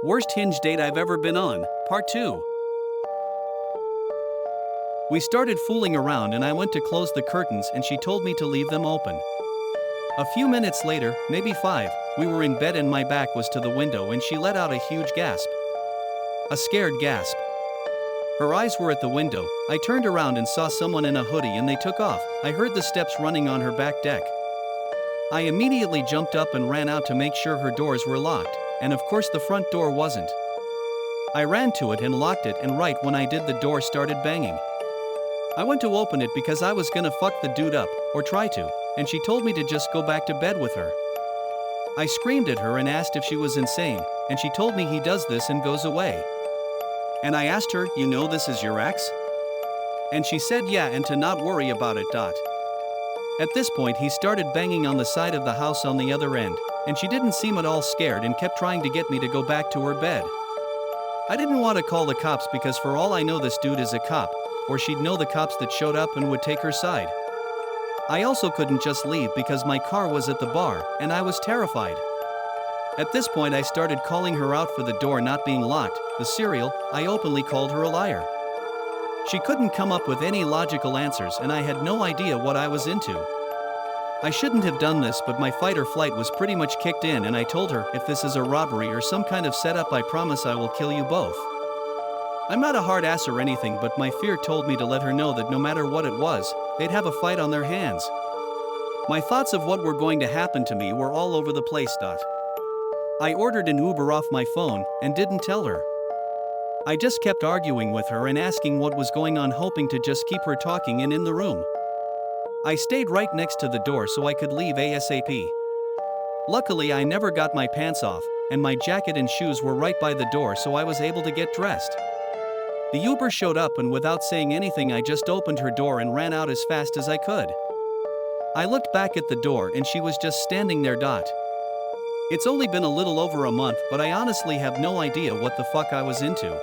Worst hinge date I've ever been on, Part 2. We started fooling around and I went to close the curtains and she told me to leave them open. A few minutes later, maybe 5, we were in bed and my back was to the window and she let out a huge gasp. A scared gasp. Her eyes were at the window. I turned around and saw someone in a hoodie and they took off. I heard the steps running on her back deck. I immediately jumped up and ran out to make sure her doors were locked, and of course the front door wasn't. I ran to it and locked it, and right when I did, the door started banging. I went to open it because I was gonna fuck the dude up, or try to, and she told me to just go back to bed with her. I screamed at her and asked if she was insane, and she told me he does this and goes away. And I asked her, "You know this is your ex?" And she said yeah, and to not worry about it. At this point he started banging on the side of the house on the other end, and she didn't seem at all scared and kept trying to get me to go back to her bed. I didn't want to call the cops because for all I know this dude is a cop, or she'd know the cops that showed up and would take her side. I also couldn't just leave because my car was at the bar, and I was terrified. At this point I started calling her out for the door not being locked, the serial. I openly called her a liar. She couldn't come up with any logical answers and I had no idea what I was into. I shouldn't have done this, but my fight or flight was pretty much kicked in and I told her, if this is a robbery or some kind of setup, I promise I will kill you both. I'm not a hard ass or anything, but my fear told me to let her know that no matter what it was, they'd have a fight on their hands. My thoughts of what were going to happen to me were all over the place. I ordered an Uber off my phone and didn't tell her. I just kept arguing with her and asking what was going on, hoping to just keep her talking and in the room. I stayed right next to the door so I could leave ASAP. Luckily I never got my pants off, and my jacket and shoes were right by the door, so I was able to get dressed. The Uber showed up and without saying anything I just opened her door and ran out as fast as I could. I looked back at the door and she was just standing there. It's only been a little over a month, but I honestly have no idea what the fuck I was into.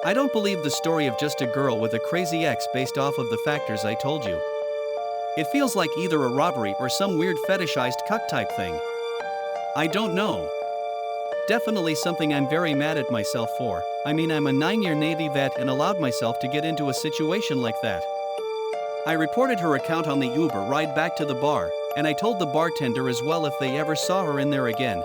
I don't believe the story of just a girl with a crazy ex based off of the factors I told you. It feels like either a robbery or some weird fetishized cuck type thing. I don't know. Definitely something I'm very mad at myself for. I mean, I'm a 9-year Navy vet and allowed myself to get into a situation like that. I reported her account on the Uber ride back to the bar, and I told the bartender as well if they ever saw her in there again,